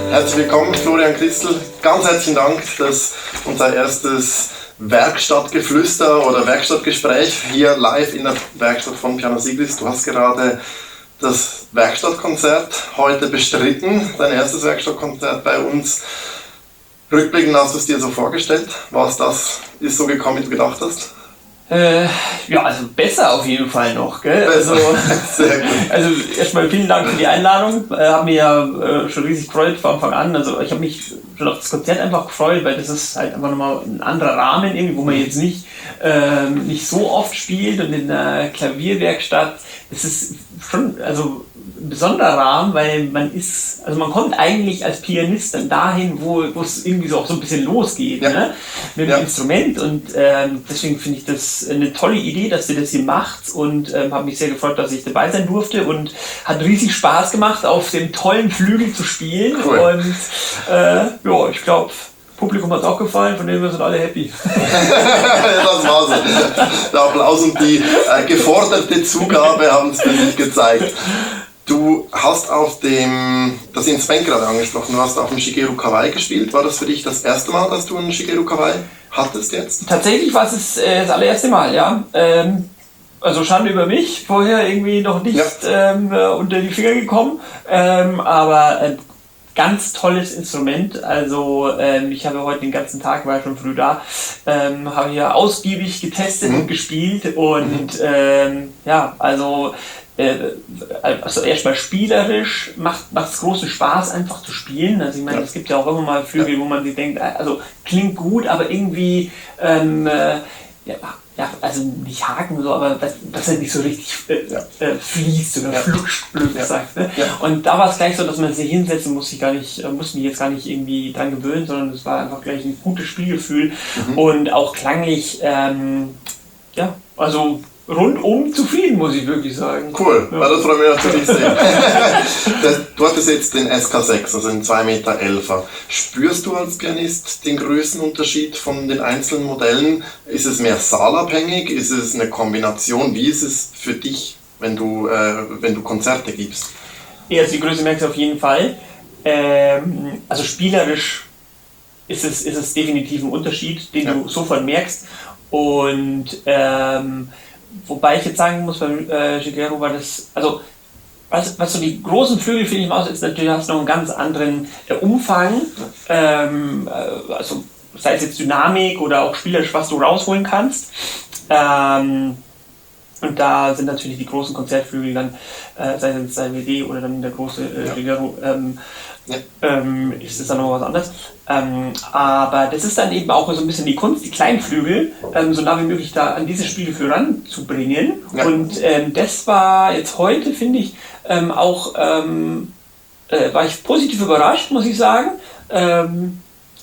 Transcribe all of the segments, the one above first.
Herzlich willkommen, Florian Christel. Ganz herzlichen Dank, dass unser erstes Werkstattgeflüster oder Werkstattgespräch hier live in der Werkstatt von Piano Sigris. Du hast gerade das Werkstattkonzert heute bestritten, dein erstes Werkstattkonzert bei uns. Rückblickend hast du es dir so vorgestellt, was das ist so gekommen, wie du gedacht hast? Ja, also besser auf jeden Fall noch, gell? Besser. Sehr gut. Also erstmal vielen Dank für die Einladung. Hat mir ja schon riesig gefreut von Anfang an. Also ich habe mich schon auf das Konzert einfach gefreut, weil das ist halt einfach nochmal ein anderer Rahmen irgendwie, wo man jetzt nicht so oft spielt, und in der Klavierwerkstatt, das ist schon also ein besonderer Rahmen, weil man kommt eigentlich als Pianist dann dahin, wo es irgendwie so auch so ein bisschen losgeht, ja, ne? Mit dem Instrument, und deswegen finde ich das eine tolle Idee, dass ihr das hier macht, und habe mich sehr gefreut, dass ich dabei sein durfte, und hat riesig Spaß gemacht, auf dem tollen Flügel zu spielen. Cool. Und ja, ich glaube, Publikum hat es auch gefallen, von dem wir sind alle happy. Das war's. Der Applaus und die geforderte Zugabe haben es für dich gezeigt. Du hast das Instrument gerade angesprochen, du hast auf dem Shigeru Kawai gespielt. War das für dich das erste Mal, dass du einen Shigeru Kawai hattest jetzt? Tatsächlich war es das allererste Mal, ja. Also Schande über mich, vorher irgendwie noch nicht unter die Finger gekommen, aber ganz tolles Instrument. Also ich habe heute den ganzen Tag, war schon früh da, habe hier ausgiebig getestet und gespielt, und also erstmal spielerisch macht es großen Spaß, einfach zu spielen. Also ich meine, es gibt ja auch immer mal Flügel, wo man sich denkt, also klingt gut, aber irgendwie also nicht haken so, aber dass er nicht so richtig fließt oder flutscht, blöd gesagt. Ne? Ja. Und da war es gleich so, dass man sich hinsetzen musste mich jetzt gar nicht irgendwie dran gewöhnen, sondern es war einfach gleich ein gutes Spielgefühl und auch klanglich, also rundum zufrieden, muss ich wirklich sagen. Cool, ja. Das freut mich natürlich sehr. Du hattest jetzt den SK6, also den 2,11 Meter. Spürst du als Pianist den Größenunterschied von den einzelnen Modellen? Ist es mehr saalabhängig? Ist es eine Kombination? Wie ist es für dich, wenn du Konzerte gibst? Ja, also die Größe merkst du auf jeden Fall. Also spielerisch ist es definitiv ein Unterschied, den du sofort merkst. Und wobei ich jetzt sagen muss, beim Shigeru war das, also was so die großen Flügel, finde ich, ist natürlich, hast du noch einen ganz anderen Umfang, also sei es jetzt Dynamik oder auch spielerisch, was du rausholen kannst. Und da sind natürlich die großen Konzertflügel dann, sei es jetzt der WD oder dann der große Shigeru, ist das dann noch was anderes. Aber das ist dann eben auch so ein bisschen die Kunst, die kleinen Flügel so nah wie möglich da an diese Spielgefühl ranzubringen. Ja. Und das war jetzt heute, finde ich, war ich positiv überrascht, muss ich sagen,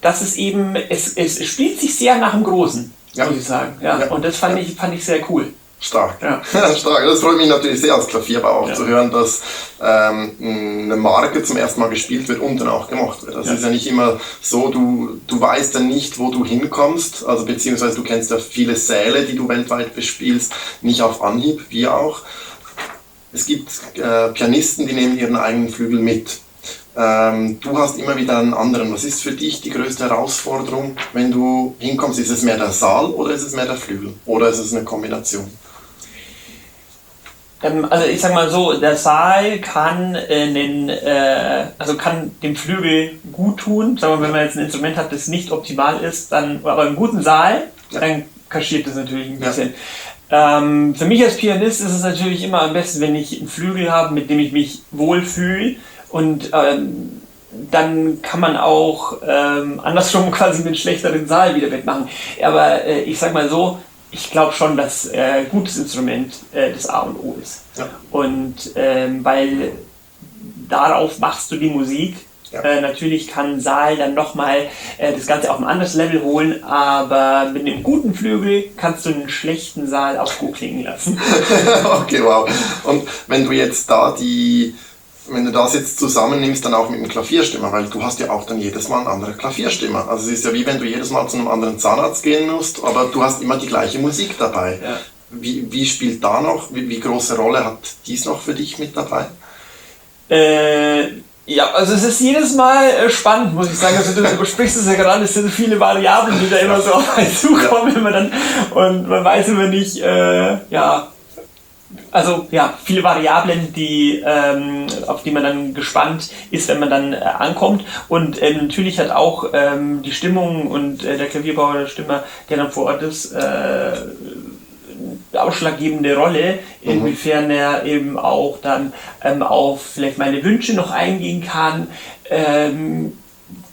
dass es eben, es spielt sich sehr nach dem Großen, muss ich sagen. Ja. Und das fand ich sehr cool. Stark. Ja. Stark. Das freut mich natürlich sehr als Klavierbauer auch zu hören, dass eine Marke zum ersten Mal gespielt wird und dann auch gemacht wird. Das ist ja nicht immer so, du weißt ja nicht, wo du hinkommst, also beziehungsweise du kennst ja viele Säle, die du weltweit bespielst, nicht auf Anhieb, wir auch. Es gibt Pianisten, die nehmen ihren eigenen Flügel mit. Du hast immer wieder einen anderen. Was ist für dich die größte Herausforderung, wenn du hinkommst? Ist es mehr der Saal oder ist es mehr der Flügel? Oder ist es eine Kombination? Also ich sag mal so, der Saal kann dem Flügel gut tun. Sagen wir, wenn man jetzt ein Instrument hat, das nicht optimal ist, aber einen guten Saal, dann kaschiert das natürlich ein bisschen. Für mich als Pianist ist es natürlich immer am besten, wenn ich einen Flügel habe, mit dem ich mich wohlfühle. Und dann kann man auch andersrum quasi einen schlechteren Saal wieder wegmachen. Aber ich sag mal so, ich glaube schon, dass gutes Instrument das A und O ist. Ja. Und weil darauf machst du die Musik. Ja. Natürlich kann ein Saal dann nochmal das Ganze auf ein anderes Level holen, aber mit einem guten Flügel kannst du einen schlechten Saal auch gut klingen lassen. Okay, wow. Und wenn du das jetzt zusammennimmst, dann auch mit einem Klavierstimmer, weil du hast ja auch dann jedes Mal einen anderen Klavierstimmer. Also es ist ja wie wenn du jedes Mal zu einem anderen Zahnarzt gehen musst, aber du hast immer die gleiche Musik dabei. Ja. Wie spielt da noch, wie große Rolle hat dies noch für dich mit dabei? Ja, also es ist jedes Mal spannend, muss ich sagen. Also du sprichst es ja gerade, es sind viele Variablen, die da immer so auf einen zukommen, wenn man dann, und man weiß immer nicht, viele Variablen, auf die man dann gespannt ist, wenn man dann ankommt. Und natürlich hat auch die Stimmung und der Klavierbauer, der Stimmer, der dann vor Ort ist, ausschlaggebende Rolle, inwiefern er eben auch dann auf vielleicht meine Wünsche noch eingehen kann.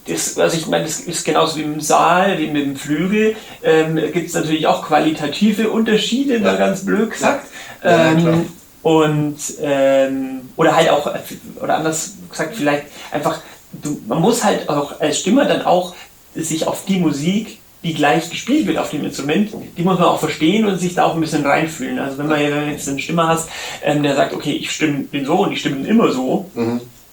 Das ist genauso wie im Saal, wie mit dem Flügel, gibt es natürlich auch qualitative Unterschiede, mal ganz blöd gesagt. Oder halt auch, oder anders gesagt, vielleicht einfach, man muss halt auch als Stimmer dann auch sich auf die Musik, die gleich gespielt wird auf dem Instrument, die muss man auch verstehen und sich da auch ein bisschen reinfühlen. Also wenn man jetzt einen Stimmer hast, der sagt, okay, ich stimme den so und ich stimme den immer so,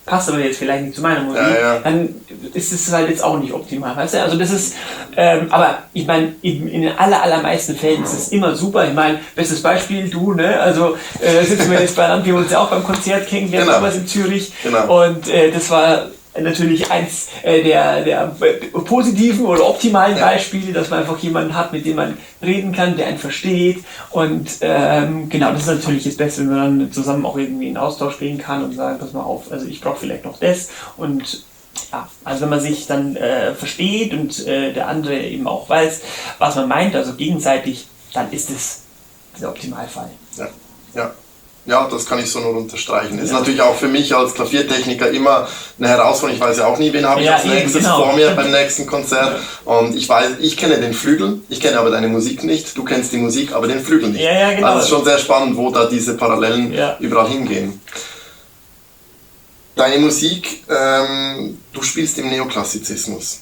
passt aber jetzt vielleicht nicht zu meiner Musik, dann ist es halt jetzt auch nicht optimal, weißt du? Also das ist, aber ich meine, in den allermeisten Fällen ist es immer super. Ich meine, bestes Beispiel, du, ne? Also sitzen wir jetzt bei Land, wir uns ja auch beim Konzert kennengelernt, damals in Zürich, und das war natürlich eins der positiven oder optimalen Beispiele, dass man einfach jemanden hat, mit dem man reden kann, der einen versteht, und genau, das ist natürlich das Beste, wenn man dann zusammen auch irgendwie in Austausch gehen kann und sagen, pass mal auf, also ich brauche vielleicht noch das, und ja, also wenn man sich dann versteht und der andere eben auch weiß, was man meint, also gegenseitig, dann ist es der Optimalfall. Ja, das kann ich so nur unterstreichen. Ist natürlich auch für mich als Klaviertechniker immer eine Herausforderung. Ich weiß ja auch nie, wen habe ich als nächstes vor mir beim nächsten Konzert. Und ich weiß, ich kenne den Flügel, ich kenne aber deine Musik nicht. Du kennst die Musik, aber den Flügel nicht. Genau. Also es ist schon sehr spannend, wo da diese Parallelen überall hingehen. Deine Musik, du spielst im Neoklassizismus.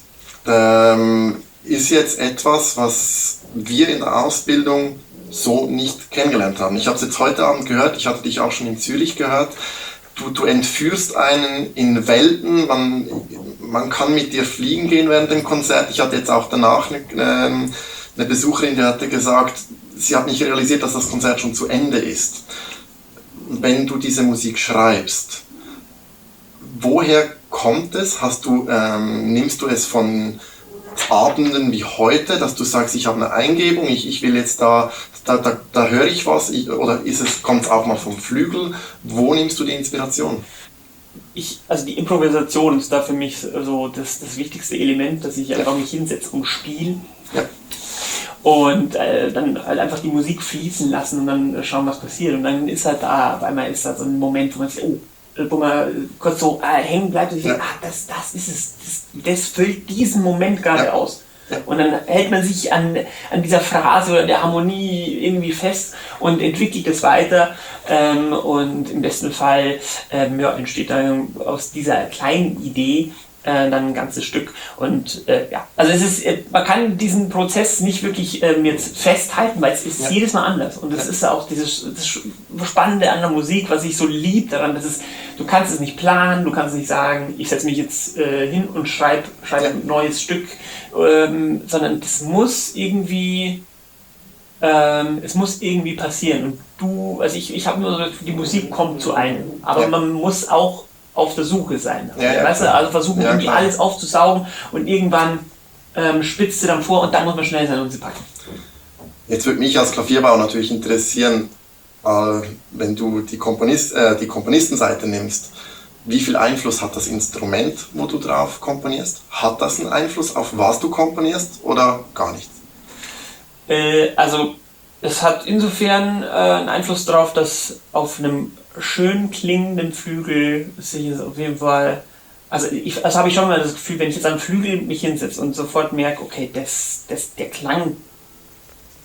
Ist jetzt etwas, was wir in der Ausbildung so nicht kennengelernt haben. Ich habe es jetzt heute Abend gehört, ich hatte dich auch schon in Zürich gehört. Du entführst einen in Welten, man kann mit dir fliegen gehen während dem Konzert. Ich hatte jetzt auch danach eine Besucherin, die hatte gesagt, sie hat nicht realisiert, dass das Konzert schon zu Ende ist. Wenn du diese Musik schreibst, woher kommt es? Nimmst du es von Abenden wie heute, dass du sagst, ich habe eine Eingebung, ich will jetzt da höre ich was, oder kommt es auch mal vom Flügel? Wo nimmst du die Inspiration? Also die Improvisation ist da für mich so das wichtigste Element, dass ich einfach mich hinsetze und spiele. Und dann halt einfach die Musik fließen lassen und dann schauen, was passiert. Und dann ist halt da, auf einmal ist da so ein Moment, wo man sagt, wo man kurz so hängen bleibt und sagt, das ist es, das füllt diesen Moment gerade aus. Und dann hält man sich an dieser Phrase oder der Harmonie irgendwie fest und entwickelt es weiter, und im besten Fall entsteht dann aus dieser kleinen Idee dann ein ganzes Stück. Und also man kann diesen Prozess nicht wirklich jetzt festhalten, weil es ist jedes Mal anders. Und das ist auch das Spannende an der Musik, was ich so lieb daran, du kannst es nicht planen, du kannst nicht sagen, ich setze mich jetzt hin und schreibe ein neues Stück, sondern das muss irgendwie passieren. Und ich habe nur so, die Musik kommt zu einem, aber man muss auch auf der Suche sein. Weißt du? Also versuchen irgendwie alles aufzusaugen und irgendwann spitzt sie dann vor und dann muss man schnell sein und sie packen. Jetzt würde mich als Klavierbauer natürlich interessieren, wenn du die Komponistenseite nimmst, wie viel Einfluss hat das Instrument, wo du drauf komponierst? Hat das einen Einfluss auf was du komponierst oder gar nichts? Also es hat insofern einen Einfluss darauf, dass auf einem schön klingenden Flügel sich es auf jeden Fall, also habe ich schon mal das Gefühl, wenn ich jetzt am Flügel mich hinsetze und sofort merke, okay, der Klang,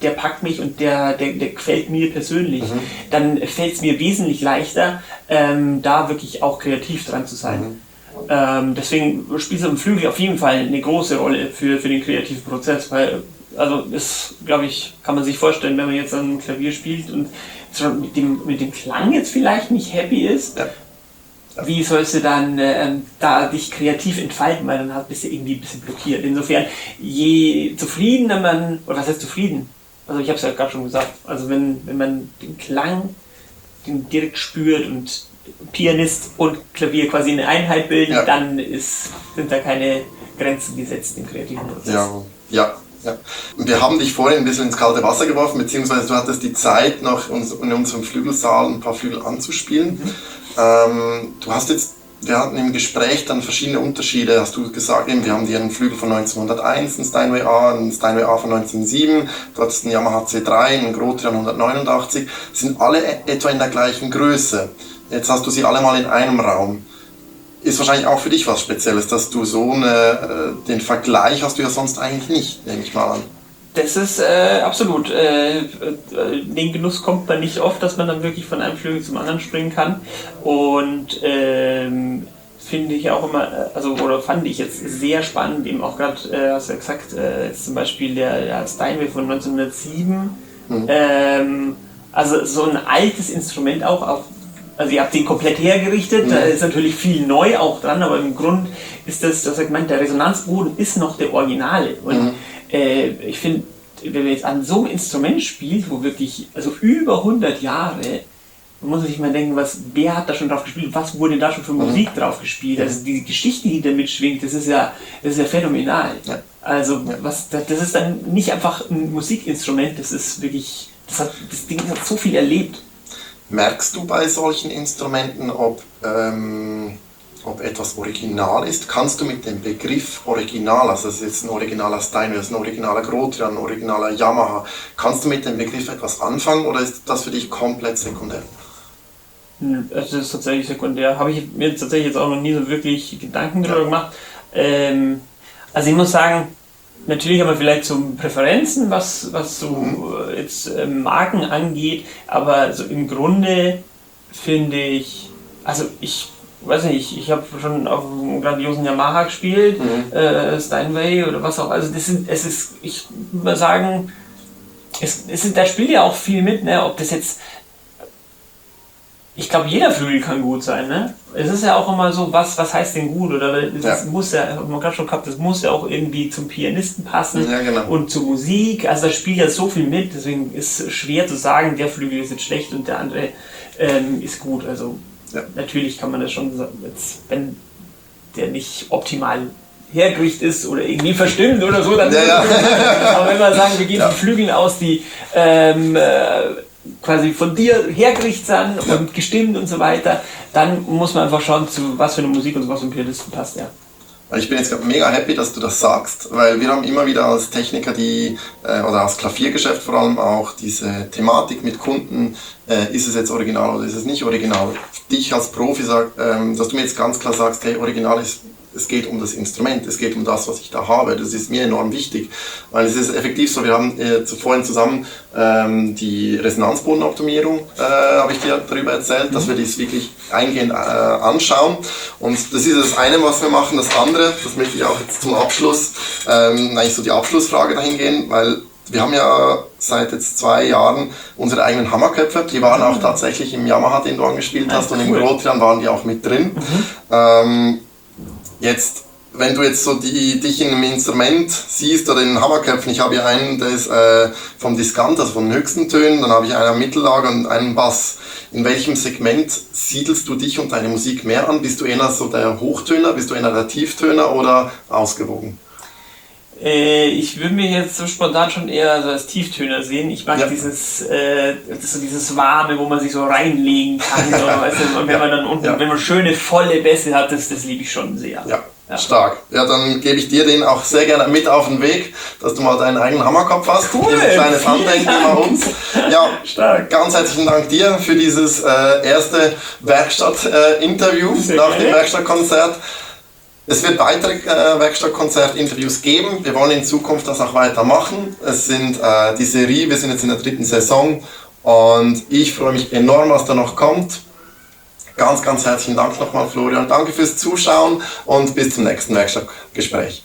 der packt mich und der gefällt mir persönlich, dann fällt es mir wesentlich leichter, da wirklich auch kreativ dran zu sein. Deswegen spielt es am Flügel auf jeden Fall eine große Rolle für den kreativen Prozess, weil also das, glaube ich, kann man sich vorstellen, wenn man jetzt am Klavier spielt und mit dem Klang jetzt vielleicht nicht happy ist, wie sollst du dann da dich kreativ entfalten, weil dann bist du irgendwie ein bisschen blockiert. Insofern, je zufriedener man, oder was heißt zufrieden? Also ich habe es ja gerade schon gesagt, also wenn man den Klang direkt spürt und Pianist und Klavier quasi eine Einheit bilden, Ja. dann sind da keine Grenzen gesetzt im kreativen Prozess. Ja. Und wir haben dich vorhin ein bisschen ins kalte Wasser geworfen, beziehungsweise du hattest die Zeit, noch in unserem Flügelsaal ein paar Flügel anzuspielen. Wir hatten im Gespräch dann verschiedene Unterschiede, hast du gesagt, wir haben dir einen Flügel von 1901, einen Steinway A von 1907, du hattest einen Yamaha C3, einen Grotrian 189, sind alle etwa in der gleichen Größe. Jetzt hast du sie alle mal in einem Raum. Ist wahrscheinlich auch für dich was Spezielles, dass du den Vergleich hast du ja sonst eigentlich nicht, nehme ich mal an. Das ist absolut. Den Genuss kommt man nicht oft, dass man dann wirklich von einem Flügel zum anderen springen kann. Und finde ich auch immer, fand ich jetzt sehr spannend, eben auch gerade, hast du ja gesagt, jetzt zum Beispiel der Steinway von 1907. Also so ein altes Instrument auch. Also ihr habt den komplett hergerichtet, da ist natürlich viel neu auch dran, aber im Grunde ist das, du hast ja gemeint, der Resonanzboden ist noch der Originale. Und ich finde, wenn man jetzt an so einem Instrument spielt, wo wirklich, also über 100 Jahre, man muss sich mal denken, wer hat da schon drauf gespielt, was wurde da schon für Musik drauf gespielt, also die Geschichte, die da mitschwingt, das ist ja phänomenal. Ja. Also das ist dann nicht einfach ein Musikinstrument, das ist wirklich, das Ding hat so viel erlebt. Merkst du bei solchen Instrumenten, ob etwas original ist? Kannst du mit dem Begriff Original, also das ist jetzt ein originaler Steinway, das ist ein originaler Grotrian, ein originaler Yamaha, kannst du mit dem Begriff etwas anfangen oder ist das für dich komplett sekundär? Das ist tatsächlich sekundär. Habe ich mir tatsächlich jetzt auch noch nie so wirklich Gedanken darüber gemacht. Also ich muss sagen, natürlich haben wir vielleicht so Präferenzen, was so jetzt Marken angeht, aber so im Grunde finde ich, also ich weiß nicht, ich habe schon auf einem grandiosen Yamaha gespielt, Steinway oder was auch, also ich würde mal sagen, da spielt ja auch viel mit, ne, ob das jetzt, ich glaube, jeder Flügel kann gut sein, ne? Es ist ja auch immer so, was heißt denn gut? Oder das muss ja, man gerade schon gehabt, das muss ja auch irgendwie zum Pianisten passen und zur Musik. Also da spielt ja so viel mit, deswegen ist es schwer zu sagen, der Flügel ist jetzt schlecht und der andere ist gut. Also natürlich kann man das schon sagen, wenn der nicht optimal hergerichtet ist oder irgendwie verstimmt oder so, dann aber wenn wir sagen, wir gehen von Flügeln aus, die quasi von dir hergerichtet sind und gestimmt und so weiter, dann muss man einfach schauen, zu was für eine Musik und was für ein Pianisten passt, ja. Ich bin jetzt gerade mega happy, dass du das sagst, weil wir haben immer wieder als Techniker oder als Klaviergeschäft vor allem auch diese Thematik mit Kunden, ist es jetzt original oder ist es nicht original? Dich als Profi dass du mir jetzt ganz klar sagst, hey, original ist, es geht um das Instrument, es geht um das, was ich da habe. Das ist mir enorm wichtig, weil es ist effektiv so, wir haben vorhin zusammen die Resonanzbodenoptimierung, habe ich dir darüber erzählt, dass wir das wirklich eingehend anschauen. Und das ist das eine, was wir machen. Das andere, das möchte ich auch jetzt zum Abschluss, eigentlich so die Abschlussfrage dahin gehen, weil wir haben ja seit jetzt 2 Jahren unsere eigenen Hammerköpfe, die waren auch tatsächlich im Yamaha, den du angespielt hast, und im Grotrian waren die auch mit drin. Jetzt, wenn du jetzt so dich in einem Instrument siehst oder in den Hammerköpfen, ich habe hier einen, der ist vom Diskant, also von den höchsten Tönen, dann habe ich einen Mittellager und einen Bass. In welchem Segment siedelst du dich und deine Musik mehr an? Bist du eher so der Hochtöner, bist du eher der Tieftöner oder ausgewogen? Ich würde mich jetzt so spontan schon eher so als Tieftöner sehen. Ich mag dieses Warme, wo man sich so reinlegen kann. So, weißt du, und wenn man dann unten, wenn man schöne, volle Bässe hat, das liebe ich schon sehr. Ja. Stark. Ja, dann gebe ich dir den auch sehr gerne mit auf den Weg, dass du mal deinen eigenen Hammerkopf hast. Cool, ein kleines Andenken bei uns. Ja, stark. Ganz herzlichen Dank dir für dieses erste Werkstatt-Interview nach dem Werkstattkonzert. Es wird weitere Werkstattkonzert-Interviews geben. Wir wollen in Zukunft das auch weitermachen. Es sind die Serie, wir sind jetzt in der 3. Saison und ich freue mich enorm, was da noch kommt. Ganz, ganz herzlichen Dank nochmal, Florian. Danke fürs Zuschauen und bis zum nächsten Werkstattgespräch.